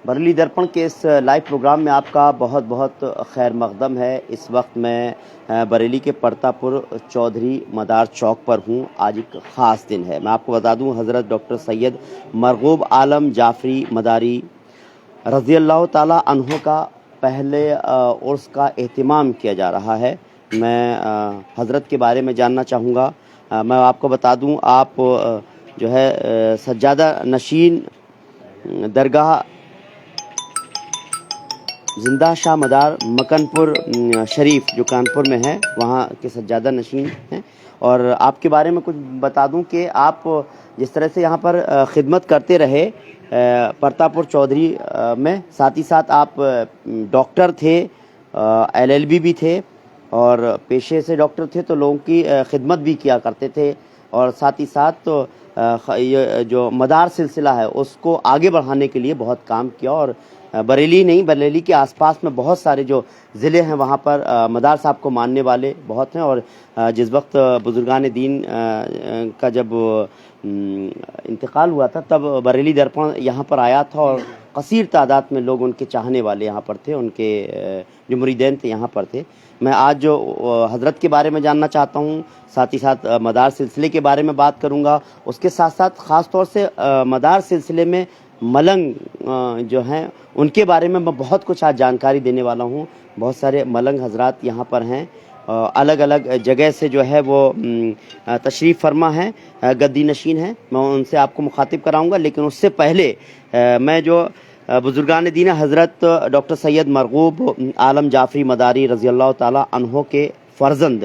بریلی درپن کے اس live programme میں آپ کا بہت بہت خیر مقدم ہے۔ اس وقت میں بریلی کے پرتا پور چودھری مدار چوک پر ہوں۔ آج ایک خاص دن ہے۔ میں آپ کو بتا دوں حضرت ڈاکٹر سید مرغوب عالم جعفری مداری رضی اللہ تعالی عنہ کا پہلے عرس کا اہتمام کیا جا رہا ہے۔ میں حضرت کے بارے میں جاننا چاہوں گا۔ میں آپ کو بتا دوں آپ جو ہے سجادہ نشین درگاہ زندہ شاہ مدار مکن پور شریف جو کانپور میں ہے وہاں کے سجادہ نشین ہیں، اور آپ کے بارے میں کچھ بتا دوں کہ آپ جس طرح سے یہاں پر خدمت کرتے رہے پرتا پور چودھری میں، ساتھ ہی ساتھ آپ ڈاکٹر تھے، LLB بھی تھے اور پیشے سے ڈاکٹر تھے، تو لوگوں کی خدمت بھی کیا کرتے تھے، اور ساتھ ہی ساتھ تو یہ جو مدار سلسلہ ہے اس کو آگے بڑھانے کے لیے بہت کام کیا، اور بریلی نہیں بریلی کے آس پاس میں بہت سارے جو ضلع ہیں وہاں پر مدار صاحب کو ماننے والے بہت ہیں، اور جس وقت بزرگان دین کا جب انتقال ہوا تھا تب بریلی درپن یہاں پر آیا تھا، اور کثیر تعداد میں لوگ ان کے چاہنے والے یہاں پر تھے، ان کے جو مریدین تھے یہاں پر تھے۔ میں آج جو حضرت کے بارے میں جاننا چاہتا ہوں، ساتھ ہی ساتھ مدار سلسلے کے بارے میں بات کروں گا، اس کے ساتھ ساتھ خاص طور سے مدار سلسلے میں ملنگ جو ہیں ان کے بارے میں بہت کچھ آج جانکاری دینے والا ہوں۔ بہت سارے ملنگ حضرات یہاں پر ہیں، الگ الگ جگہ سے جو ہے وہ تشریف فرما ہیں، گدی نشین ہیں، میں ان سے آپ کو مخاطب کراؤں گا، لیکن اس سے پہلے میں جو بزرگان دین حضرت ڈاکٹر سید مرغوب عالم جعفری مداری رضی اللہ تعالی عنہ کے فرزند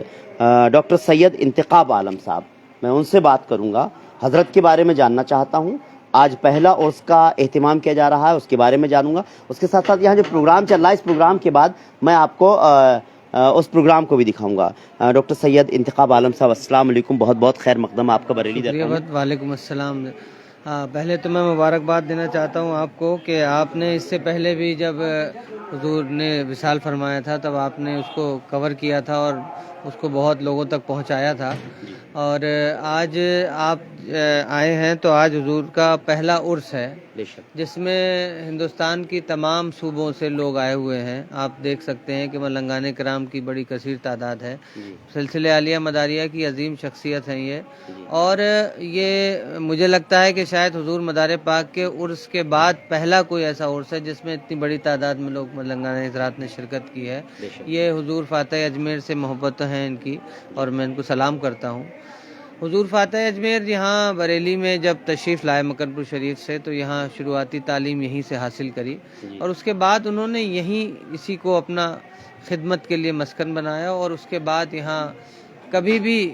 ڈاکٹر سید انتخاب عالم صاحب، میں ان سے بات کروں گا، حضرت کے بارے میں جاننا چاہتا ہوں۔ آج پہلا عرس کا اہتمام کیا جا رہا ہے، اس کے بارے میں جانوں گا۔ اس کے ساتھ ساتھ یہاں جو پروگرام چل رہا ہے، اس پروگرام کے بعد میں آپ کو اس پروگرام کو بھی دکھاؤں گا۔ ڈاکٹر سید انتخاب عالم صاحب، السلام علیکم، بہت بہت خیر مقدم آپ کا بریلی درپن۔ وعلیکم السلام۔ پہلے تو میں مبارکباد دینا چاہتا ہوں آپ کو کہ آپ نے اس سے پہلے بھی جب حضور نے وصال فرمایا تھا تب آپ نے اس کو کور کیا تھا اور اس کو بہت لوگوں تک پہنچایا تھا، اور آج آپ آئے ہیں تو آج حضور کا پہلا عرس ہے جس میں ہندوستان کی تمام صوبوں سے لوگ آئے ہوئے ہیں۔ آپ دیکھ سکتے ہیں کہ ملنگان کرام کی بڑی کثیر تعداد ہے، سلسلہ عالیہ مداریہ کی عظیم شخصیت ہیں یہ، اور یہ مجھے لگتا ہے کہ شاید حضور مدار پاک کے عرس کے بعد پہلا کوئی ایسا عرس ہے جس میں اتنی بڑی تعداد میں لوگ ملنگان حضرات نے شرکت کی ہے۔ یہ حضور فاتح اجمیر سے محبت ہیں ان کی، اور میں ان کو سلام کرتا ہوں۔ حضور فاتح اجمیر یہاں بریلی میں جب تشریف لائے مکن پور شریف سے، تو یہاں شروعاتی تعلیم یہیں سے حاصل کری، اور اس کے بعد انہوں نے یہیں اسی کو اپنا خدمت کے لیے مسکن بنایا، اور اس کے بعد یہاں کبھی بھی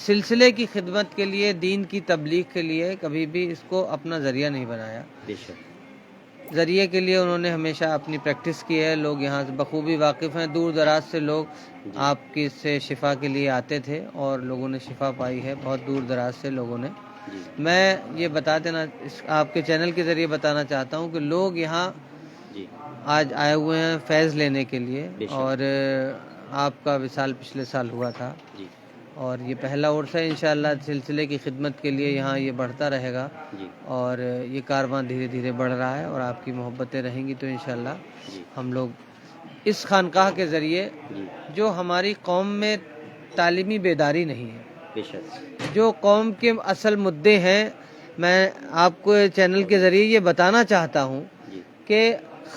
سلسلے کی خدمت کے لیے، دین کی تبلیغ کے لیے کبھی بھی اس کو اپنا ذریعہ نہیں بنایا۔ ذریعے کے لیے انہوں نے ہمیشہ اپنی پریکٹس کی ہے۔ لوگ یہاں سے بخوبی واقف ہیں، دور دراز سے لوگ آپ کی سے شفا کے لیے آتے تھے اور لوگوں نے شفا پائی ہے، بہت دور دراز سے لوگوں نے۔ میں یہ بتا دینا آپ کے چینل کے ذریعے بتانا چاہتا ہوں کہ لوگ یہاں آج آئے ہوئے ہیں فیض لینے کے لیے، اور آپ کا وصال پچھلے سال ہوا تھا، اور یہ پہلا عرس ہے۔ انشاءاللہ سلسلے کی خدمت کے لیے یہاں یہ بڑھتا رہے گا، اور یہ کارواں دھیرے دھیرے بڑھ رہا ہے، اور آپ کی محبتیں رہیں گی تو انشاءاللہ ہم لوگ اس خانقاہ کے ذریعے، جو ہماری قوم میں تعلیمی بیداری نہیں ہے، جو قوم کے اصل مدعے ہیں، میں آپ کو چینل کے ذریعے یہ بتانا چاہتا ہوں کہ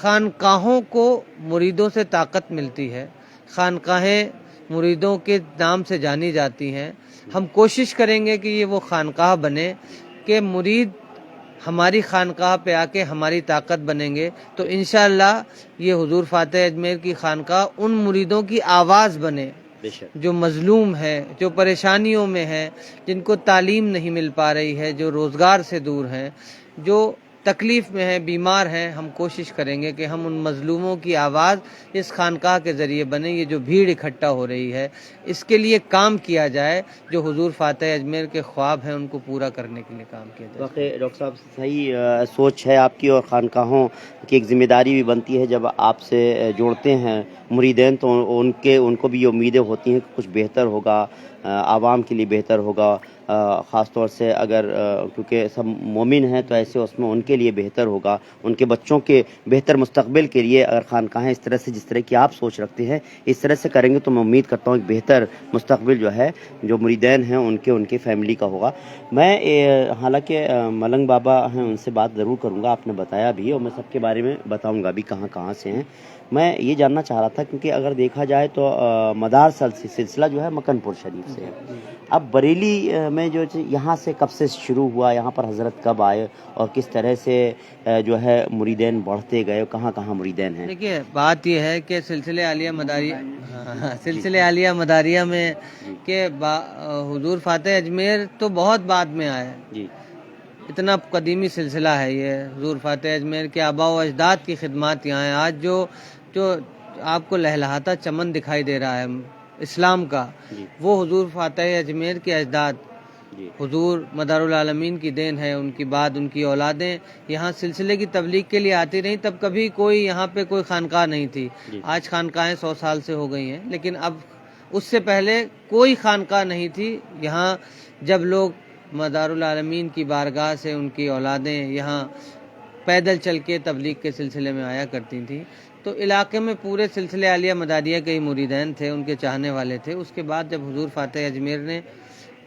خانقاہوں کو مریدوں سے طاقت ملتی ہے، خانقاہیں مریدوں کے نام سے جانی جاتی ہیں۔ ہم کوشش کریں گے کہ یہ وہ خانقاہ بنے کہ مرید ہماری خانقاہ پہ آ کے ہماری طاقت بنیں گے، تو انشاءاللہ یہ حضور فاتح اجمیر کی خانقاہ ان مریدوں کی آواز بنے جو مظلوم ہے، جو پریشانیوں میں ہیں، جن کو تعلیم نہیں مل پا رہی ہے، جو روزگار سے دور ہیں، جو تکلیف میں ہیں، بیمار ہیں۔ ہم کوشش کریں گے کہ ہم ان مظلوموں کی آواز اس خانقاہ کے ذریعے بنے۔ یہ جو بھیڑ اکٹھا ہو رہی ہے، اس کے لیے کام کیا جائے، جو حضور فاتح اجمیر کے خواب ہیں ان کو پورا کرنے کے لیے کام کیا جائے۔ واقعی ڈاکٹر صاحب صحیح سوچ ہے آپ کی، اور خانقاہوں کی ایک ذمہ داری بھی بنتی ہے جب آپ سے جوڑتے ہیں مریدین، تو ان کو بھی یہ امیدیں ہوتی ہیں کہ کچھ بہتر ہوگا، आवाम के लिए बेहतर होगा, ख़ास तौर से अगर क्योंकि सब मोमिन हैं तो ऐसे उसमें उनके लिए बेहतर होगा, उनके बच्चों के बेहतर मुस्तकबिल के लिए अगर खानकाहें इस तरह से जिस तरह की आप सोच रखते हैं इस तरह से करेंगे तो मैं उम्मीद करता हूँ एक बेहतर मुस्तकबिल जो है जो मुरीदैन हैं उनके फैमिली का होगा। मैं हालांकि मलंग बाबा हैं उनसे बात ज़रूर करूँगा, आपने बताया भी और मैं सबके बारे में बताऊँगा भी कहाँ कहाँ से हैं। मैं ये जानना चाह रहा था क्योंकि अगर देखा जाए तो मदार सिलसिला जो है मकनपुर शरीफ से है। अब बरेली में जो यहाँ से कब से शुरू हुआ, यहाँ पर हज़रत कब आए और किस तरह से जो है मुरीदैन बढ़ते गए, कहाँ कहाँ मुरीदैन हैं? देखिए बात यह है कि सिलसिले आलिया मदारिया में के हुजूर फातेह अजमेर तो बहुत बाद में आए जी, इतना कदीमी सिलसिला है ये। हुजूर फातेह अजमेर के आबा व अजदाद की खिदमत यहाँ है। आज जो आपको लहलहाता चमन दिखाई दे रहा है इस्लाम का, वो हुजूर फातेह अजमेर के अजदाद हुजूर मदारुल आलमीन की देन है। उनकी बाद उनकी औलादें यहाँ सिलसिले की तबलीग के लिए आती रहीं। तब कभी कोई यहाँ पे कोई खानकाह नहीं थी। आज खानकाहें 100 साल से हो गई हैं, लेकिन अब उससे पहले कोई खानकाह नहीं थी। यहाँ जब लोग मदारुल आलमीन की बारगाह से उनकी औलादें यहाँ पैदल चल के तबलीग के सिलसिले में आया करती थी, तो इलाके में पूरे सिलसिले आलिया मदारिया के ही मुरीदैन थे, उनके चाहने वाले थे। उसके बाद जब हुजूर फातेह अजमेर ने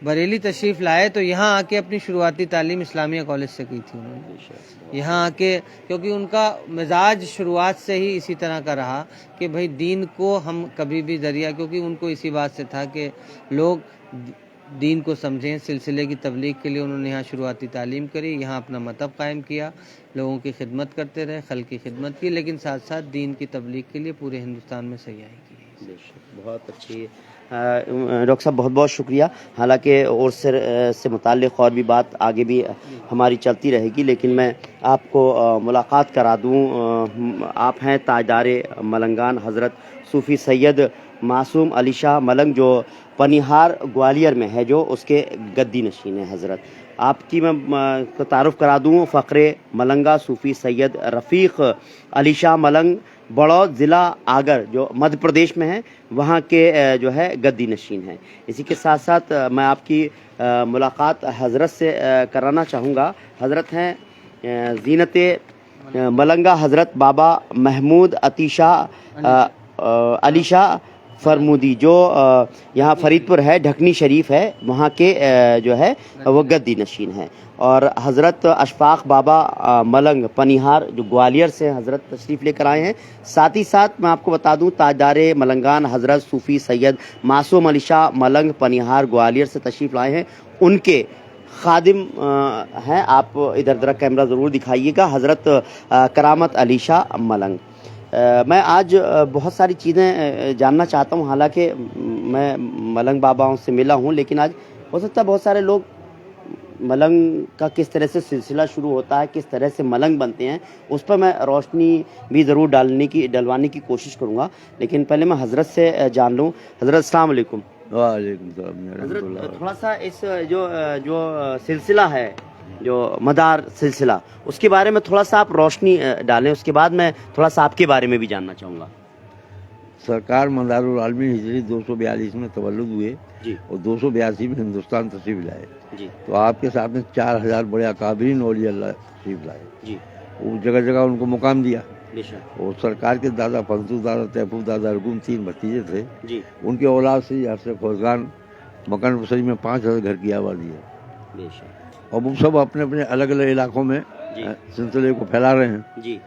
बरेली तशरीफ़ लाए तो यहाँ आके अपनी शुरुआती तालीम इस्लामिया कॉलेज से की थी उन्होंने। यहाँ आके क्योंकि उनका मिजाज शुरुआत से ही इसी तरह का रहा कि भाई दीन को हम कभी भी ज़रिया, क्योंकि उनको इसी बात से था कि लोग दीन को समझें। सिलसिले की तबलीग के लिए उन्होंने यहाँ शुरुआती तालीम करी, यहाँ अपना मतब कायम किया, लोगों की खिदमत करते रहे, खल्क की खिदमत की, लेकिन साथ साथ दीन की तबलीग के लिए पूरे हिंदुस्तान में सयाही की। बहुत अच्छी डॉक्टर साहब, बहुत बहुत शुक्रिया। हालांकि और से मुताल्लिक़ और भी बात आगे भी हमारी चलती रहेगी, लेकिन मैं आपको मुलाकात करा दूँ। आप हैं ताजदार मलंगान हज़रत सूफ़ी सैयद मासूम अली शाह मलंग, जो पनिहार ग्वालियर में है, जो उसके गद्दी नशीन है हज़रत। आपकी मैं तारुफ़ करा दूँ, फ़ख्रे मलंगा सूफ़ी सैयद रफ़ीक़ अली शाह मलंग, बड़ौद ज़िला आगर जो मध्य प्रदेश में है, वहाँ के जो है गद्दी नशीन हैं। इसी के साथ साथ मैं आपकी मुलाकात हज़रत से कराना चाहूँगा। हज़रत हैं ज़ीनत मलंगा हज़रत बाबा महमूद अतीशा अली शाह फरमूदी, जो यहाँ फरीदपुर है, ढकनी शरीफ है, वहाँ के जो है वो गद्दी नशीन हैं। और हज़रत अशफाक बाबा मलंग पनिहार जो ग्वालियर से हज़रत तशरीफ़ लेकर आए हैं। साथ ही साथ मैं आपको बता दूं, ताजदार मलंगान हज़रत सूफ़ी सैयद मासूम अली शाह मलंग पनिहार ग्वालियर से तशरीफ़ लाए हैं, उनके खादिम हैं। आप इधर ज़रा कैमरा ज़रूर दिखाइएगा, हज़रत करामत अली शाह मलंग। मैं आज बहुत सारी चीज़ें जानना चाहता हूँ, हालांकि मैं मलंग बाबाओं से मिला हूँ, लेकिन आज हो सकता है बहुत सारे लोग मलंग का किस तरह से सिलसिला शुरू होता है, किस तरह से मलंग बनते हैं, उस पर मैं रोशनी भी ज़रूर डलवाने की कोशिश करूँगा। लेकिन पहले मैं हज़रत से जान लूँ। हज़रत अस्सलाम वालेकुम। वालेकुम सलाम। हज़रत थोड़ा सा इस जो सिलसिला है, जो मदार सिलसिला, उसके बारे में थोड़ा सा आप रोशनी डालें, उसके बाद मैं थोड़ा सा आपके बारे में भी जानना चाहूँगा। सरकार मदारुल आलमीन हिजरी 242 में तवल्लुद हुए जी, और 282 में हिंदुस्तान तशरीफ लाए। जी, तो आपके साथ में 4000 बड़े अकाबरीन औलिया अल्लाह तशरीफ लाए। जी, वो जगह जगह उनको मुकाम दिया। बेशक। और सरकार के दादा फंसू दादा तहफूज दादा रगुम 3 भतीजे थे, जी, उनके औलाद से यहाँ से फौजगान मकान शरीफ में 5000 घर की आबादी है। बेशक। और वो सब अपने अपने अलग अलग इलाकों में सिलसिले को फैला रहे हैं जी,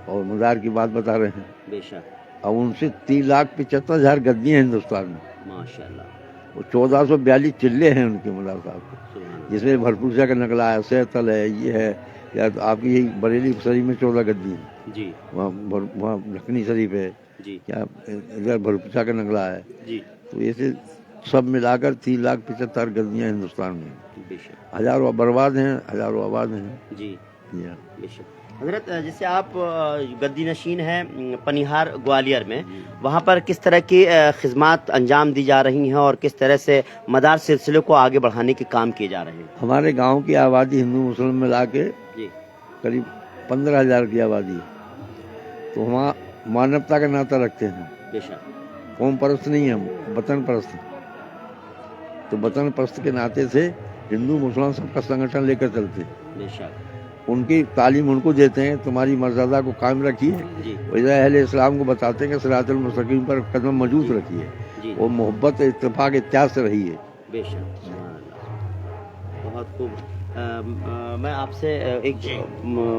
और मदार की बात बता रहे हैं। बेशक अब उनसे 3,75,000 गद्दी हैं हिंदुस्तान में। माशाल्लाह। वो 1442 चिल्ले हैं उनके मदार साहब के, सुभान जिसमें भरपूर सा का नकला है, सैतल है, ये है, या तो आपकी यही बरेली शरीफ में 14 गद्दी है, अल्लाह। जी वहाँ ढकनी शरीफ है, जी क्या इधर भरपूर सा का नकला है। जी तो ऐसे सब मिलाकर 3,75,000 गद्दियाँ हिंदुस्तान में हैं। बेशक। हज़ारों बर्बाद हैं, हज़ारों आबाद हैं। जी जी हाँ। बेशक। हजरत जैसे आप गद्दी नशीन हैं पनिहार ग्वालियर में, वहाँ पर किस तरह की खिदमत अंजाम दी जा रही हैं और किस तरह से मदार सिलसिले को आगे बढ़ाने के काम किए जा रहे हैं? हमारे गांव की आबादी हिंदू मुस्लिम मिला के जी करीब 15,000 की आबादी है। तो वहाँ मानवता का नाता रखते हैं, बेशक। कौम परस्त नहीं है हम, वतन परस्त हैं। तो वतन परस्त के नाते से हिंदू मुसलमान सबका संगठन लेकर चलते, उनकी तालीम उनको देते हैं, तुम्हारी मर्यादा को कायम रखिए, वैसे अहले इस्लाम को बताते हैं कि सिरातुल मुस्तकीम पर कदम मजबूत रखिए, और मोहब्बत इत्तेफाक इत्याग से रहिए। बेशक, बहुत खूब। मैं आपसे एक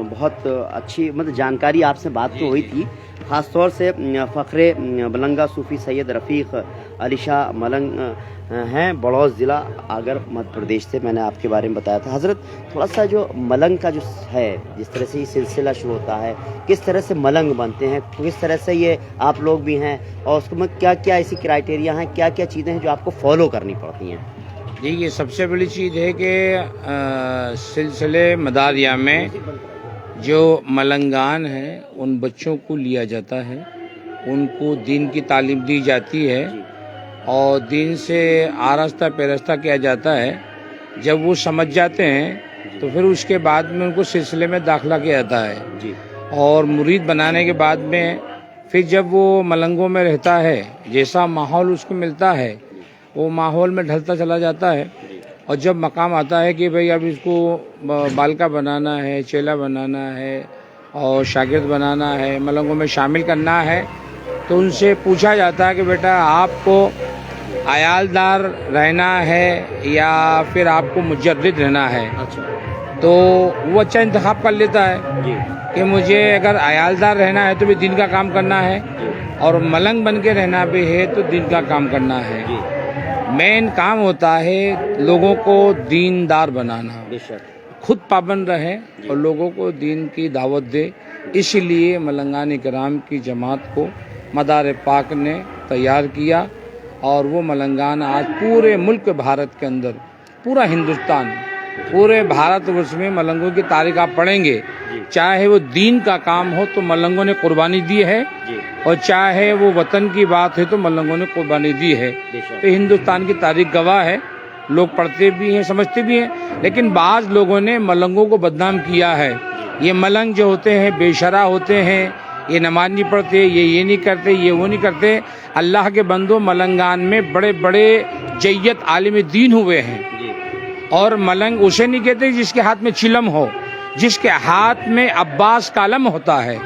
बहुत अच्छी मतलब जानकारी आपसे बात तो हुई थी, ख़ास तौर से फ़ख्रे मलंगा सूफ़ी सैयद रफ़ीक़ अली शाह मलंग हैं, बड़ौज ज़िला आगर मध्य प्रदेश से। मैंने आपके बारे में बताया था। हज़रत, थोड़ा सा जो मलंग का जो है, जिस तरह से ये सिलसिला शुरू होता है, किस तरह से मलंग बनते हैं, किस तरह से ये आप लोग भी हैं, और उसमें क्या क्या ऐसी क्राइटेरिया हैं, क्या क्या चीज़ें हैं जो आपको फॉलो करनी पड़ती हैं? देखिए, सबसे बड़ी चीज़ है कि सिलसिले मदारिया में जो मलंगान हैं उन बच्चों को लिया जाता है, उनको दीन की तालीम दी जाती है और दीन से आरास्ता पेरास्ता किया जाता है। जब वो समझ जाते हैं तो फिर उसके बाद में उनको सिलसिले में दाखिला किया जाता है, और मुरीद बनाने के बाद में फिर जब वो मलंगों में रहता है, जैसा माहौल उसको मिलता है वो माहौल में ढलता चला जाता है, और जब मकाम आता है कि भाई अब इसको बालका बनाना है, चेला बनाना है और शागिर्द बनाना है, मलंगों में शामिल करना है, तो उनसे पूछा जाता है कि बेटा आपको अयालदार रहना है या फिर आपको मुजर्रिद रहना है। तो वो अच्छा इंतखाब कर लेता है कि मुझे अगर अयालदार रहना है तो भी दिन का काम करना है, और मलंग बन के रहना भी है तो दिन का काम करना है। मेन काम होता है लोगों को दीनदार बनाना, खुद पाबंद रहे और लोगों को दीन की दावत दे। इसलिए मलंगान इकराम की जमात को मदार पाक ने तैयार किया, और वो मलंगान आज पूरे मुल्क भारत के अंदर, पूरा हिंदुस्तान, पूरे भारतवर्ष में मलंगों की तारीख आप पढ़ेंगे, चाहे वो दीन का काम हो तो मलंगों ने कुर्बानी दी है, और चाहे वो वतन की बात है तो मलंगों ने कुर्बानी दी है। तो हिंदुस्तान की तारीख गवाह है, लोग पढ़ते भी हैं, समझते भी हैं, लेकिन बाज़ लोगों ने मलंगों को बदनाम किया है। ये मलंग जो होते हैं बेशरा होते हैं, ये नमाज नहीं पढ़ते, ये नहीं करते, ये वो नहीं करते। अल्लाह के बंदो, मलंगान में बड़े बड़े जय्यत आलिम दीन हुए हैं, और मलंग उसे नहीं कहते जिसके हाथ में चिलम हो, जिसके हाथ में अब्बास कालम होता है,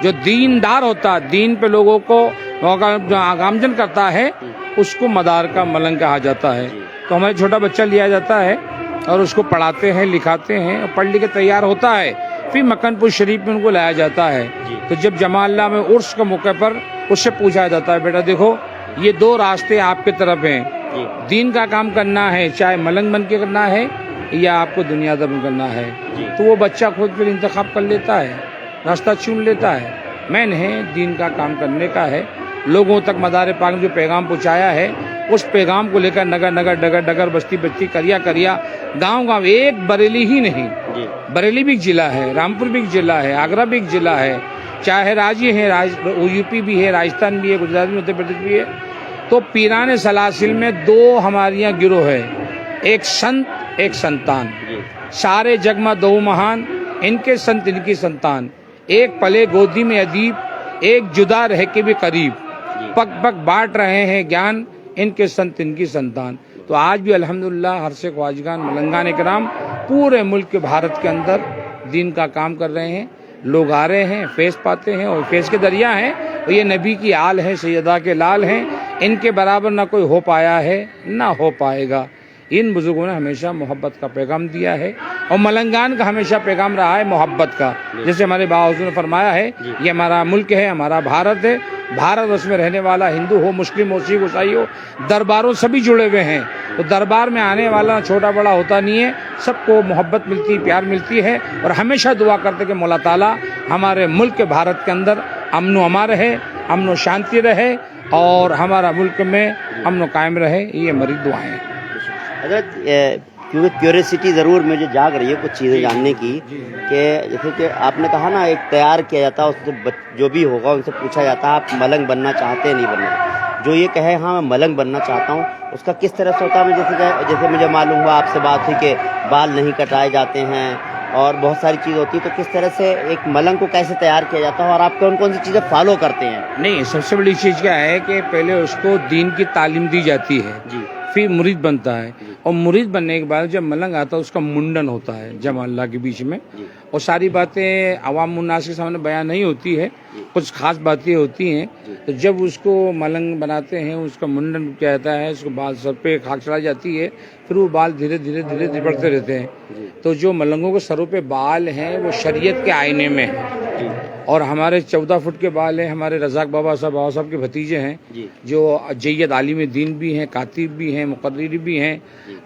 जो दीनदार होता है, दीन पे लोगों को आगामजन करता है, उसको मदार का मलंग कहा जाता है। तो हमारे छोटा बच्चा लिया जाता है और उसको पढ़ाते हैं, लिखाते हैं, और पढ़ लिख के तैयार होता है, फिर मकनपुर शरीफ में उनको लाया जाता है। तो जब जमाअल्लाह में उर्स के मौके पर उससे पूछा जाता है, बेटा देखो ये दो रास्ते आपके तरफ हैं, दीन का काम करना है, चाहे मलंग बन के करना है या आपको दुनियादार में करना है। तो वो बच्चा खुद फिर इंतखाब कर लेता है, रास्ता चुन लेता है। मैन है दीन का काम करने का है, लोगों तक मदार पाक ने जो पैगाम पहुँचाया है उस पैगाम को लेकर नगर नगर डगर डगर बस्ती बस्ती करिया करिया गांव गांव, एक बरेली ही नहीं, बरेली भी एक जिला है, रामपुर भी एक जिला है, आगरा भी एक जिला है, चाहे राज्य है, यूपी भी है, राजस्थान भी है, गुजरात भी, उत्तर प्रदेश भी है। तो पीराने सलासिल में दो हमारे यहाँ गिरोह है, एक संत एक संतान, सारे जग में दो महान, इनके संत इनकी संतान, एक पले गोदी में अदीब, एक जुदा रह के भी करीब, पग पग बांट रहे हैं ज्ञान, इनके संत इनकी संतान। तो आज भी अल्हम्दुलिल्लाह हर से ख्वाजगान मलंगान इकराम पूरे मुल्क भारत के अंदर दीन का काम कर रहे हैं। लोग आ रहे हैं, फैज़ पाते हैं, और फैज़ के दरिया हैं, और ये नबी की आल है, सैयदा के लाल हैं, इनके बराबर ना कोई हो पाया है ना हो पाएगा। इन बुजुर्गों ने हमेशा मोहब्बत का पैगाम दिया है, और मलंगान का हमेशा पैगाम रहा है मोहब्बत का। जैसे हमारे बाबा हुज़ूर ने फरमाया है, ये हमारा मुल्क है, हमारा भारत है, भारतवर्ष में रहने वाला हिंदू हो, मुस्लिम हो, सिख ईसाई हो, दरबारों सभी जुड़े हुए हैं। तो दरबार में आने वाला छोटा बड़ा होता नहीं है, सबको मोहब्बत मिलती, प्यार मिलती है, और हमेशा दुआ करते कि मौला ताला हमारे मुल्क भारत के अंदर अमन व अमा रहे, अमन व शांति रहे, और हमारा मुल्क में अमन कायम रहे। ये हमारी दुआएं हैं। क्योंकि क्यूरियोसिटी ज़रूर मुझे जाग रही है कुछ चीज़ें जानने की, कि जैसे कि आपने कहा ना, एक तैयार किया जाता है, उससे जो भी होगा उनसे पूछा जाता है आप मलंग बनना चाहते हैं नहीं बनना। जो ये कहे हाँ मैं मलंग बनना चाहता हूँ, उसका किस तरह से होता है? जैसे मुझे मालूम हुआ, आपसे बात हुई कि बाल नहीं कटाए जाते हैं और बहुत सारी चीज़ होती है, तो किस तरह से एक मलंग को कैसे तैयार किया जाता है और आप कौन कौन सी चीज़ें फॉलो करते हैं? नहीं, सबसे बड़ी चीज़ क्या है कि पहले उसको दीन की तालीम दी जाती है, پھر مرید بنتا ہے، اور مرید بننے کے بعد جب ملنگ آتا ہے اس کا منڈن ہوتا ہے جمع اللہ کے بیچ میں، اور ساری باتیں عوام الناس کے سامنے بیان نہیں ہوتی ہے، کچھ خاص باتیں ہوتی ہیں، تو جب اس کو ملنگ بناتے ہیں اس کا منڈن کیا جاتا ہے، اس کو بال سر پہ خاک چڑھائی جاتی ہے، پھر وہ بال دھیرے دھیرے دھیرے دھیرے بڑھتے رہتے ہیں. تو جو ملنگوں کے سروں پہ بال ہیں وہ شریعت کے آئینے میں ہیں، اور ہمارے 14 فٹ کے بال ہیں. ہمارے رزاق بابا صاحب کے بھتیجے ہیں جو جید عالم دین بھی ہیں، کاتب بھی ہیں، مقرر بھی ہیں،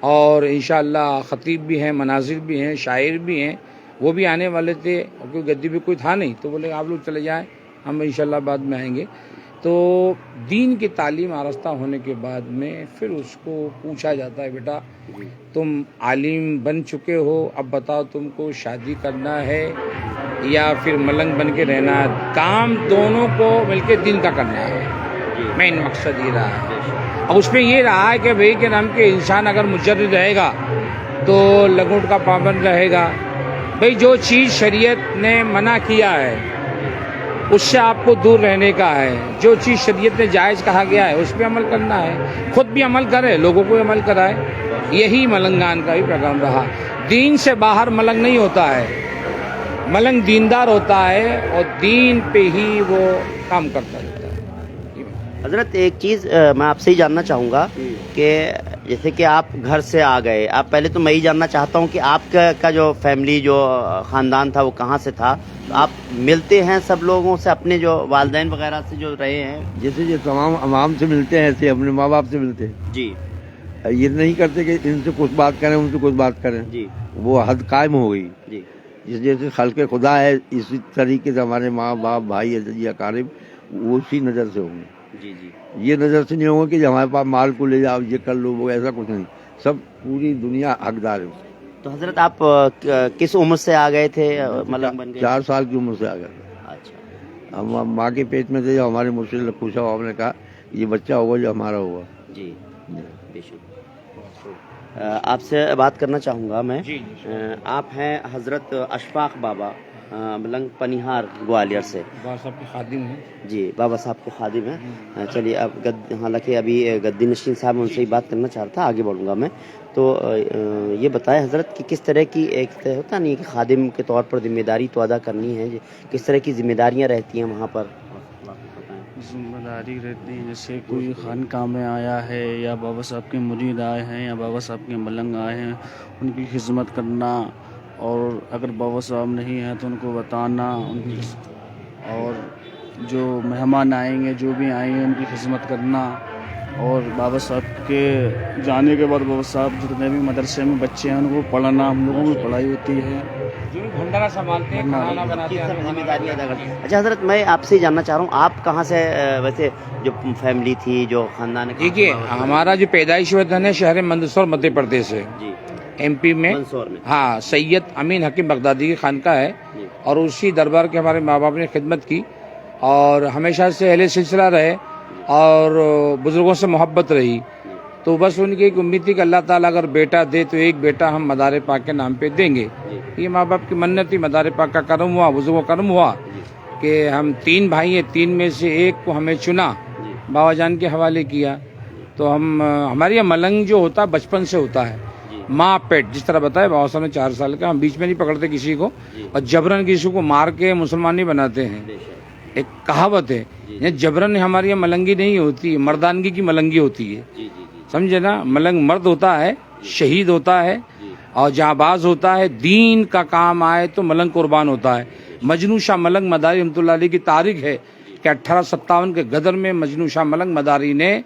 اور انشاءاللہ خطیب بھی ہیں، مناظر بھی ہیں، شاعر بھی ہیں. وہ بھی آنے والے تھے، کیونکہ گدی پہ کوئی تھا نہیں، تو بولے آپ لوگ چلے جائیں، ہم انشاءاللہ بعد میں آئیں گے. تو دین کی تعلیم آراستہ ہونے کے بعد میں پھر اس کو پوچھا جاتا ہے، بیٹا تم عالم بن چکے ہو، اب بتاؤ تم کو شادی کرنا ہے یا پھر ملنگ بن کے رہنا ہے. کام دونوں کو مل کے دین کا کرنا ہے، مین مقصد یہ رہا ہے. اب اس میں یہ رہا ہے کہ بھئی کے نام کے انسان اگر مجرد رہے گا تو لگوٹ کا پابند رہے گا. بھئی جو چیز شریعت نے منع کیا ہے اس سے آپ کو دور رہنے کا ہے، جو چیز شریعت نے جائز کہا گیا ہے اس پہ عمل کرنا ہے، خود بھی عمل کرے، لوگوں کو عمل کرائے. یہی ملنگان کا بھی پیغام رہا. دین سے باہر ملنگ نہیں ہوتا ہے، ملنگ دیندار ہوتا ہے اور دین پہ ہی وہ کام کرتا رہتا ہے. حضرت ایک چیز میں آپ سے ہی جاننا چاہوں گا کہ جیسے کہ آپ گھر سے آ گئے، آپ پہلے تو میں یہ جاننا چاہتا ہوں کہ آپ کا جو فیملی جو خاندان تھا وہ کہاں سے تھا؟ آپ ملتے ہیں سب لوگوں سے، اپنے جو والدین وغیرہ سے جو رہے ہیں؟ جیسے یہ تمام عوام سے ملتے ہیں ایسے اپنے ماں باپ سے ملتے ہیں. جی یہ نہیں کرتے کہ ان سے کچھ بات کریں ان سے کچھ بات کریں. جی وہ حد قائم ہو گئی. جی جس جیسے خلق خدا ہے اسی طریقے سے ہمارے ماں باپ بھائی یا اقارب وہ اسی نظر سے ہوں گے. جی جی یہ نظر سے نہیں ہوگا کہ ہمارے پاس مال کو لے جاؤ یہ کر لو وہ، ایسا کچھ نہیں. سب پوری دنیا حقدار ہے. تو حضرت آپ کس عمر سے آ گئے تھے ملنگ بن گئے؟ 4 سال کی عمر سے آ گئے. اچھا. ہم ماں کے پیٹ میں تھے، ہمارے مجھ سے پوچھا ہم نے کہا یہ بچہ ہوگا جو ہمارا ہوگا. جی بے شک. آپ سے بات کرنا چاہوں گا میں. آپ ہیں حضرت اشفاق بابا ملنگ پنیہار گوالیار سے. بابا صاحب کے خادم ہیں. جی بابا صاحب کے خادم ہیں. چلیے اب حالانکہ ابھی گدی نشین صاحب ان سے ہی بات کرنا چاہ رہا تھا، آگے بڑھوں گا میں. تو یہ بتائیں حضرت کہ کس طرح کی ایک ہوتا نہیں کہ خادم کے طور پر ذمہ داری تو ادا کرنی ہے، کس طرح کی ذمہ داریاں رہتی ہیں وہاں پر؟ ذمہ داری رہتی ہے جیسے کوئی خانقاہ میں آیا ہے یا بابا صاحب کے مرید آئے ہیں یا بابا صاحب کے ملنگ آئے ہیں، ان کی خدمت کرنا، اور اگر بابا صاحب نہیں ہیں تو ان کو بتانا، ان کی اور جو مہمان آئیں گے جو بھی آئیں گے ان کی خدمت کرنا. اور بابا صاحب کے جانے کے بعد بابا صاحب جتنے بھی مدرسے میں بچے ہیں ان کو پڑھانا، ہم لوگوں کی پڑھائی ہوتی ہے، جو بھی بھنڈارا سنبھالتے ہیں، کھانا بناتے ہیں. ذمہ داریاں ادا کرتے ہیں. اچھا حضرت میں آپ سے جاننا چاہ رہا ہوں آپ کہاں سے ویسے جو فیملی تھی جو خاندان؟ دیکھیے ہمارا جو پیدائشی وطن ہے شہر مندسور مدھیہ پردیش ہے، جی ایم پی میں. منصور میں. ہاں سید امین حکیم بغدادی کی خانقاہ ہے، اور اسی دربار کے ہمارے ماں باپ نے خدمت کی اور ہمیشہ سے اہل سلسلہ رہے اور بزرگوں سے محبت رہی. تو بس ان کی ایک امید تھی کہ اللہ تعالیٰ اگر بیٹا دے تو ایک بیٹا ہم مدار پاک کے نام پہ دیں گے. یہ ماں باپ کی منت تھی، مدار پاک کا کرم ہوا، بزرگوں کا کرم ہوا کہ ہم 3 بھائی ہیں، 3 میں سے ایک کو ہمیں چنا، بابا جان کے حوالے کیا. تو ہمارے یہاں ملنگ جو ہوتا بچپن سے ہوتا ہے، ماں پیٹ جس طرح بتایا بابا صاحب نے 4 سال کا، ہم بیچ میں نہیں پکڑتے کسی کو اور جبرن کسی کو مار کے مسلمان نہیں بناتے ہیں. ایک کہاوت ہے جبرن ہماری یہاں ملنگی نہیں ہوتی، مردانگی کی ملنگی ہوتی ہے، سمجھے نا. ملنگ مرد ہوتا ہے، شہید ہوتا ہے اور جانباز ہوتا ہے، دین کا کام آئے تو ملنگ قربان ہوتا ہے. مجنوں شاہ ملنگ مداری رحمۃ اللہ علیہ کی تاریخ ہے کہ 1857 کے غدر میں مجنوں شاہ ملنگ مداری نے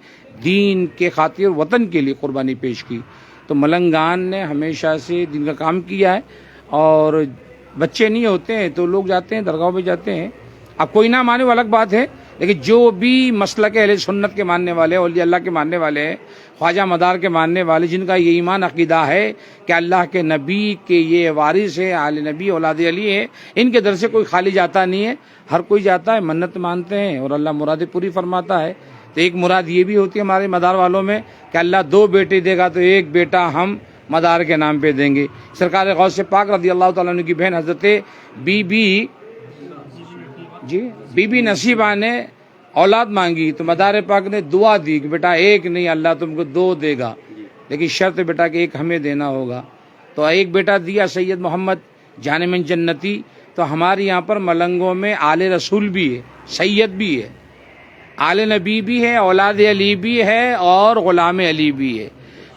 دین کے خاطر وطن کے لیے قربانی پیش کی. تو ملنگان نے ہمیشہ سے دین کا کام کیا ہے، اور بچے نہیں ہوتے ہیں تو لوگ جاتے ہیں درگاہوں پہ جاتے ہیں. اب کوئی نہ مانے وہ الگ بات ہے، لیکن جو بھی مسلک اہل سنت کے ماننے والے، اولیاء اللہ کے ماننے والے ہیں، خواجہ مدار کے ماننے والے، جن کا یہ ایمان عقیدہ ہے کہ اللہ کے نبی کے یہ وارث ہے، آل نبی اولاد علی ہے، ان کے در سے کوئی خالی جاتا نہیں ہے. ہر کوئی جاتا ہے، منت مانتے ہیں اور اللہ مرادیں پوری فرماتا ہے. تو ایک مراد یہ بھی ہوتی ہے ہمارے مدار والوں میں کہ اللہ 2 بیٹے دے گا تو ایک بیٹا ہم مدار کے نام پہ دیں گے. سرکار غوث پاک رضی اللہ تعالیٰ عنہ کی بہن حضرت بی بی نصیبہ نے اولاد مانگی تو مدار پاک نے دعا دی کہ بیٹا ایک نہیں اللہ تم کو 2 دے گا. لیکن شرط بیٹا کہ ایک ہمیں دینا ہوگا. تو ایک بیٹا دیا سید محمد جان من جنتی. تو ہمارے یہاں پر ملنگوں میں آل رسول بھی ہے, سید بھی ہے, آل نبی بھی ہے, اولاد علی بھی ہے اور غلام علی بھی ہے.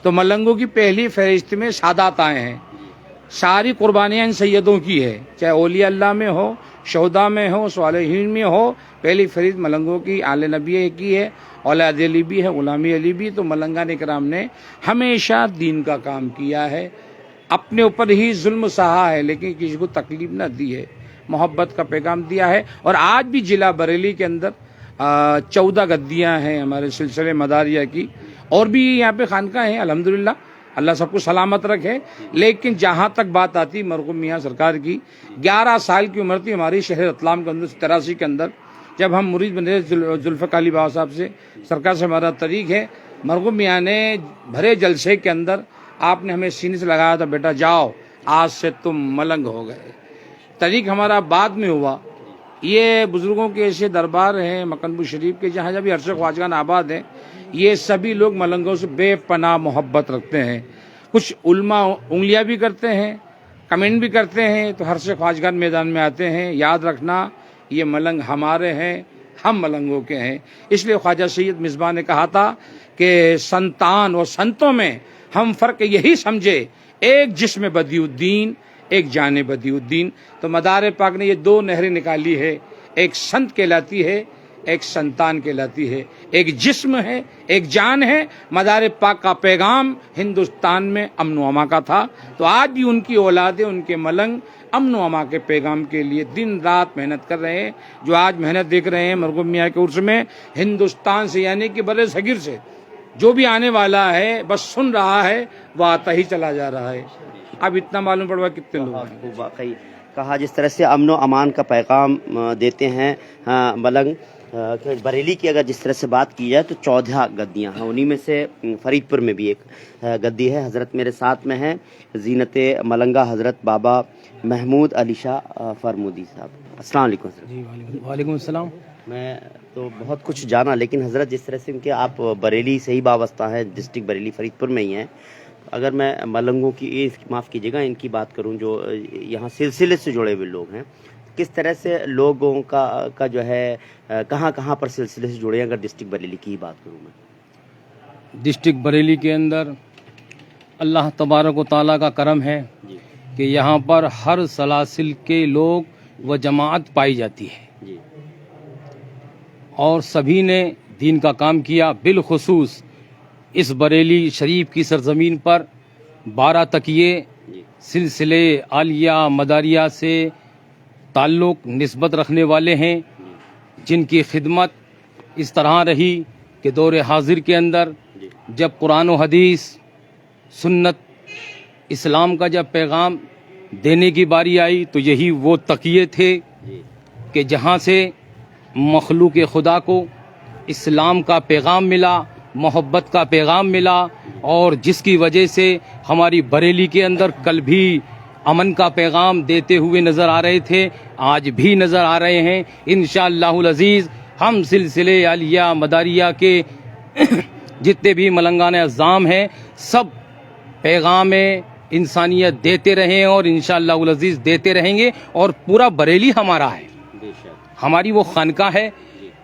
تو ملنگوں کی پہلی فہرست میں سادات آئے ہیں. ساری قربانیاں ان سیدوں کی ہے, چاہے اولیاء اللہ میں ہو, شہداء میں ہو, صالحین میں ہو. پہلی فہرست ملنگوں کی آل نبی کی ہے, اولاد علی بھی ہے, غلام علی بھی. تو ملنگان اکرام نے ہمیشہ دین کا کام کیا ہے, اپنے اوپر ہی ظلم سہا ہے لیکن کسی کو تکلیف نہ دی ہے, محبت کا پیغام دیا ہے. اور آج بھی ضلع بریلی کے اندر 14 گدیاں ہیں ہمارے سلسلے مداریہ کی, اور بھی یہاں پہ خانقاہ ہیں الحمدللہ, اللہ سب کو سلامت رکھے. لیکن جہاں تک بات آتی مرحوم میاں سرکار کی, 11 سال کی عمر تھی ہماری شہر رتلام کے اندر 83 کے اندر, جب ہم مرید بنے ذوالفقار علی بابا صاحب سے, سرکار سے ہمارا طریق ہے. مرحوم میاں نے بھرے جلسے کے اندر آپ نے ہمیں سینے سے لگایا تھا, بیٹا جاؤ آج سے تم ملنگ ہو گئے. طریق ہمارا بعد میں ہوا. یہ بزرگوں کے ایسے دربار ہیں مکنپور شریف کے جہاں جب عرش خواجگان آباد ہیں, یہ سبھی لوگ ملنگوں سے بے پناہ محبت رکھتے ہیں. کچھ علماء انگلیاں بھی کرتے ہیں, کمنٹ بھی کرتے ہیں, تو عرش خواجگان میدان میں آتے ہیں. یاد رکھنا یہ ملنگ ہمارے ہیں, ہم ملنگوں کے ہیں. اس لیے خواجہ سید مصباح نے کہا تھا کہ سنتان اور سنتوں میں ہم فرق یہی سمجھے, ایک جسم بدیع الدین, ایک جان بدیع الدین. تو مدار پاک نے یہ 2 نہریں نکالی ہے, ایک سنت کہلاتی ہے, ایک سنتان کہلاتی ہے. ایک جسم ہے, ایک جان ہے. مدار پاک کا پیغام ہندوستان میں امن و امان کا تھا, تو آج بھی ان کی اولادیں, ان کے ملنگ امن و امان کے پیغام کے لیے دن رات محنت کر رہے ہیں. جو آج محنت دیکھ رہے ہیں مرحوم میاں کے عرس میں, ہندوستان سے یعنی کہ بر صغیر سے جو بھی آنے والا ہے بس سن رہا ہے, وہ آتا ہی چلا جا رہا ہے. اب اتنا معلوم پڑ رہا کتنے لوگ ہیں. واقعی کہا جس طرح سے امن و امان کا پیغام دیتے ہیں ملنگ. بریلی کی اگر جس طرح سے بات کی جائے تو 14 گدیاں ہیں, انہی میں سے فرید پور میں بھی ایک گدی ہے. حضرت میرے ساتھ میں ہیں زینت ملنگا حضرت بابا محمود علی شاہ فرمودی صاحب. السلام علیکم حضرت. جی وعلیکم السلام. میں تو بہت کچھ جانا, لیکن حضرت جس طرح سے کہ آپ بریلی سے ہی وابستہ ہیں, ڈسٹرکٹ بریلی فرید پور میں ہی ہیں, اگر میں ملنگوں کی معاف کیجیے گا ان کی بات کروں جو یہاں سلسلے سے جڑے ہوئے لوگ ہیں, کس طرح سے لوگوں کا جو ہے کہاں کہاں پر سلسلے سے جڑے ہیں, اگر ڈسٹرکٹ بریلی کی ہی بات کروں میں. ڈسٹرکٹ بریلی کے اندر اللہ تبارک و تعالیٰ کا کرم ہے کہ یہاں پر ہر سلاسل کے لوگ و جماعت پائی جاتی ہے, اور سبھی نے دین کا کام کیا. بالخصوص اس بریلی شریف کی سرزمین پر 12 تقیے سلسلے عالیہ مداریہ سے تعلق نسبت رکھنے والے ہیں, جن کی خدمت اس طرح رہی کہ دور حاضر کے اندر جب قرآن و حدیث سنت اسلام کا جب پیغام دینے کی باری آئی تو یہی وہ تقیے تھے کہ جہاں سے مخلوق خدا کو اسلام کا پیغام ملا, محبت کا پیغام ملا, اور جس کی وجہ سے ہماری بریلی کے اندر کل بھی امن کا پیغام دیتے ہوئے نظر آ رہے تھے, آج بھی نظر آ رہے ہیں. انشاءاللہ العزیز ہم سلسلے عالیہ مداریہ کے جتنے بھی ملنگان اعظام ہیں سب پیغام انسانیت دیتے رہیں اور انشاءاللہ العزیز دیتے رہیں گے. اور پورا بریلی ہمارا ہے, ہماری وہ خانقاہ ہے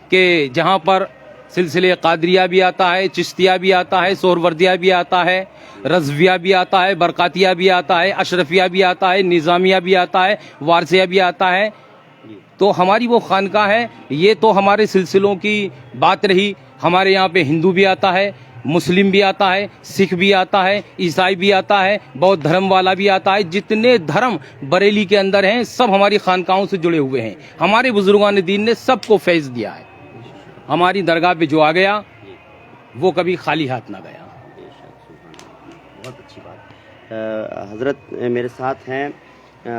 کہ جہاں پر سلسلے قادریہ بھی آتا ہے, چشتیہ بھی آتا ہے, سہروردیہ بھی آتا ہے, رضویہ بھی آتا ہے, برکاتیہ بھی آتا ہے, اشرفیہ بھی آتا ہے, نظامیہ بھی آتا ہے, وارثیہ بھی آتا ہے. تو ہماری وہ خانقاہ ہے. یہ تو ہمارے سلسلوں کی بات رہی. ہمارے یہاں پہ ہندو بھی آتا ہے, مسلم بھی آتا ہے, سکھ بھی آتا ہے, عیسائی بھی آتا ہے, بودھ دھرم والا بھی آتا ہے. جتنے دھرم بریلی کے اندر ہیں سب ہماری خانقاہوں سے جڑے ہوئے ہیں. ہمارے بزرگان دین نے سب کو فیض دیا ہے. ہماری درگاہ پہ جو آ گیا وہ کبھی خالی ہاتھ نہ گیا. بہت اچھی بات. حضرت میرے ساتھ ہیں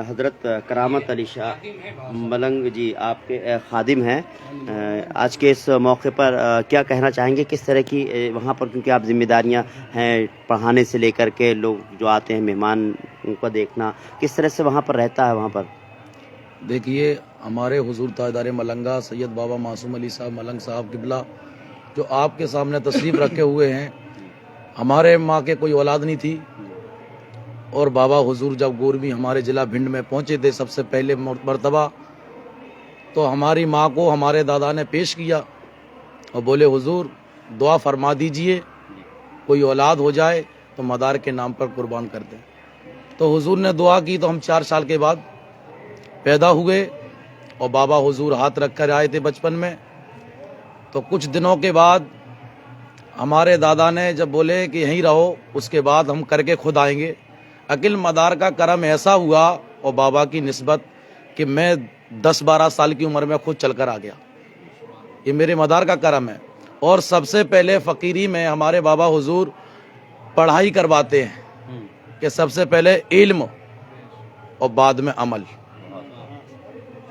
حضرت کرامت علی شاہ ملنگ جی, آپ کے خادم ہیں. آج کے اس موقع پر کیا کہنا چاہیں گے, کس طرح کی وہاں پر, کیونکہ آپ ذمہ داریاں ہیں پڑھانے سے لے کر کے لوگ جو آتے ہیں مہمان ان کو دیکھنا, کس طرح سے وہاں پر رہتا ہے وہاں پر؟ دیکھیے ہمارے حضور تاجدار ملنگا سید بابا معصوم علی صاحب ملنگ صاحب قبلہ جو آپ کے سامنے تشریف رکھے ہوئے ہیں, हमारे माँ के कोई औलाद नहीं थी और बाबा हुजूर जब गोरवी हमारे ज़िला भिंड में पहुँचे थे सबसे पहले मर्तबा, तो हमारी माँ को हमारे दादा ने पेश किया और बोले हुजूर दुआ फरमा दीजिए, कोई औलाद हो जाए तो मदार के नाम पर कुर्बान कर दें। तो हुजूर ने दुआ की तो हम 4 साल के बाद पैदा हुए और बाबा हुजूर हाथ रख कर आए थे बचपन में। तो कुछ दिनों के बाद हमारे दादा ने जब बोले कि यहीं रहो, उसके बाद हम करके खुद आएंगे। अकिल मदार का करम ऐसा हुआ और बाबा की निस्बत कि मैं 10-12 साल की उम्र में खुद चलकर आ गया। ये मेरे मदार का करम है। और सबसे पहले फ़कीरी में हमारे बाबा हुजूर पढ़ाई करवाते हैं कि सबसे पहले इल्म और बाद में अमल,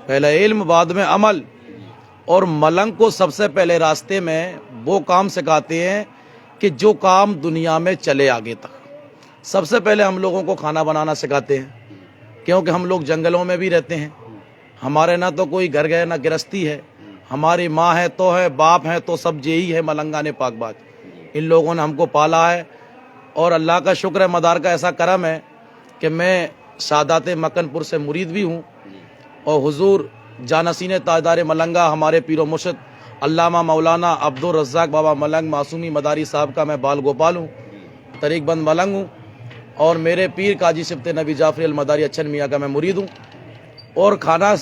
पहले इल्म बाद में अमल। और मलंग को सबसे पहले रास्ते में वो काम सिखाते हैं कि जो काम दुनिया में चले आगे तक। सबसे पहले हम लोगों को खाना बनाना सिखाते हैं, क्योंकि हम लोग जंगलों में भी रहते हैं, हमारे ना तो कोई घर गए ना गृहस्थी है, हमारी माँ है तो है, बाप है तो सब यही है मलंगा ने पाकबाज। इन लोगों ने हमको पाला है और अल्लाह का शुक्र है, मदार का ऐसा करम है कि मैं सादात मकनपुर से मुरीद भी हूँ और हुजूर जानसीन ताजदार मलंगा हमारे पीरो मुर्शिद अल्लामा मौलाना अब्दुल रज़्ज़ाक बाबा मलंग मासूमी मदारी साहब का मैं बाल गोपाल हूँ, तरीक बंद मलंग हूँ। और मेरे पीर काजी सिफ्त नबी जाफरी अल मदारी अच्छन मियाँ का मैं मुरीद हूँ। और खाना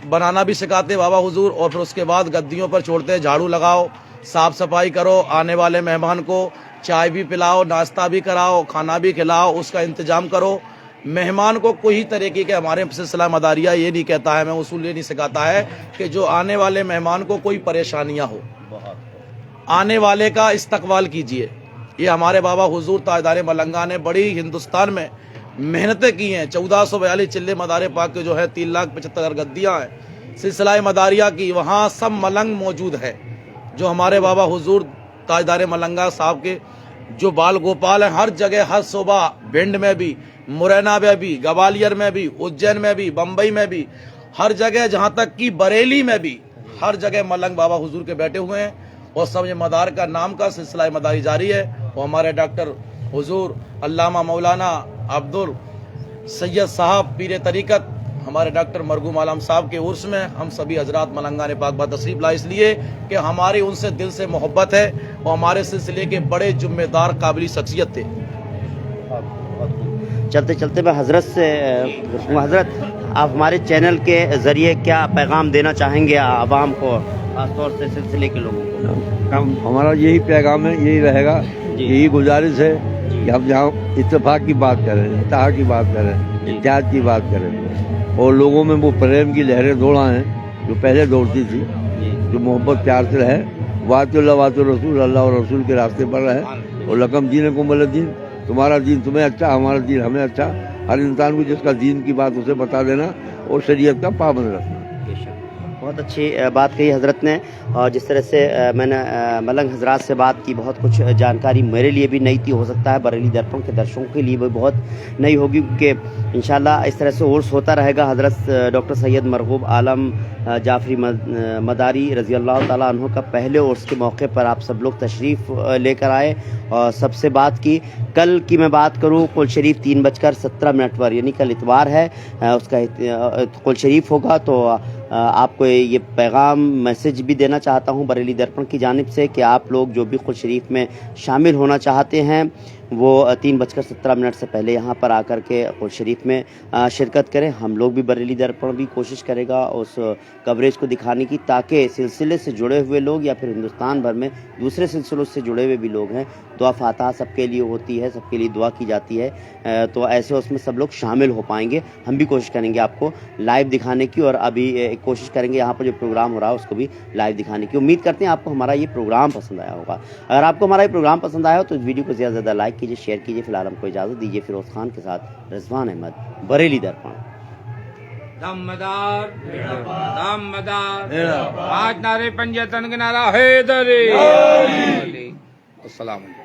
बनाना भी सिखाते बाबा हुजूर। और फिर उसके बाद गद्दियों पर छोड़ते झाड़ू लगाओ, साफ़ सफाई करो, आने वाले मेहमान को चाय भी पिलाओ, नाश्ता भी कराओ, खाना भी खिलाओ, उसका इंतज़ाम करो। मेहमान को कोई तरीके के हमारे सिलसिला मदारिया ये नहीं कहता है, मैं उसूल ये नहीं सिखाता है कि जो आने वाले मेहमान को कोई परेशानियाँ हो, आने वाले का इस्तकबाल कीजिए। ये हमारे बाबा हुजूर ताजदार मलंगा ने बड़ी हिंदुस्तान में मेहनतें की हैं। 1442 चिल्ले मदारे पाक के जो है 3,75,000 गद्दियाँ हैं सिलसिला मदारिया की, वहाँ सब मलंग मौजूद है। जो हमारे बाबा हुजूर ताजदार मलंगा साहब के जो बाल गोपाल हैं, हर जगह हर सूबा, भिंड में भी, मुरैना में भी, ग्वालियर में भी, उज्जैन में भी, बम्बई में भी, हर जगह, जहाँ तक कि बरेली में भी, हर जगह मलंग बाबा हुजूर के बैठे हुए हैं। और सब ये मदार का नाम का सिलसिला मदारी जारी है। और हमारे डॉक्टर हुजूर अल्लामा मौलाना अब्दुल सैयद साहब पीर तरीक़त हमारे डॉक्टर मरगूम आलम साहब के उर्स में हम सभी हजरात मलंगा ने पाक बात तशरीफ ला, इसलिए कि हमारी उनसे दिल से मोहब्बत है और हमारे सिलसिले के बड़े जिम्मेदार काबिल शख्सियत थे। चलते चलते मैं हज़रत से हज़रत, आप हमारे चैनल के ज़रिए क्या पैगाम देना चाहेंगे आवाम को, खासतौर से सिलसिले के लोगों को? हमारा यही पैगाम है, यही रहेगा, यही गुजारिश है कि हम जहाँ इत्तेफाक की बात करें, इत्तेहाद की बात करें, इत्तेहाद की बात करें और लोगों में वो प्रेम की लहरें दौड़ा हैं जो पहले दौड़ती थी, जो मोहब्बत प्यार से रहे, वातुल्लाह वातुर रसूल, अल्लाह और रसूल के रास्ते पर रहे। और लकम दीन को मल दीन, तुम्हारा दीन तुम्हें अच्छा, हमारा दीन हमें अच्छा। हर इंसान को जिसका दीन की बात उसे बता देना और शरीयत का पाबंद रखना। बहुत अच्छी बात कही हज़रत ने। और जिस तरह से मैंने मलंग हजरात से बात की, बहुत कुछ जानकारी मेरे लिए भी नई थी, हो सकता है बरेली दर्पण के दर्शकों के लिए भी बहुत नई होगी, क्योंकि इंशाल्लाह इस तरह से उर्स होता रहेगा। हज़रत डॉक्टर सैयद मरगूब आलम जाफरी मदारी रज़ी अल्लाह ताला अन्हु का पहले उर्स के मौके पर आप सब लोग तशरीफ़ लेकर आए और सबसे बात की। कल की मैं बात करूँ, कुल शरीफ 3:17 पर, यानी कल इतवार है, उसका कुल शरीफ होगा। तो आपको ये पैगाम मैसेज भी देना चाहता हूँ बरेली दर्पण की जानिब से कि आप लोग जो भी कुल शरीफ में शामिल होना चाहते हैं वो 3:17 से पहले यहाँ पर आकर के कुल शरीफ में शिरकत करें। हम लोग भी बरेली दर्पण भी कोशिश करेगा उस कवरेज को दिखाने की, ताकि सिलसिले से जुड़े हुए लोग या फिर हिंदुस्तान भर में दूसरे सिलसिलों से जुड़े हुए भी लोग हैं, दुआ फातहा सबके लिए होती है, सबके लिए दुआ की जाती है, तो ऐसे उसमें सब लोग शामिल हो पाएंगे। हम भी कोशिश करेंगे आपको लाइव दिखाने की और अभी कोशिश करेंगे यहाँ पर जो प्रोग्राम हो रहा है उसको भी लाइव दिखाने की। उम्मीद करते हैं आपको हमारा ये प्रोग्राम पसंद आया होगा। अगर आपको हमारा ये प्रोग्राम पसंद आया हो तो इस वीडियो को ज़्यादा से ज़्यादा लाइक कीजिए, शेयर कीजिए। फिलहाल हमको इजाज़त दीजिए। फिरोज खान के साथ रिजवान अहमद, बरेली दर्पण। दमदार दमदार, 5 नारे पंजतन के नारा हैदरी। अस्सलाम वालेकुम।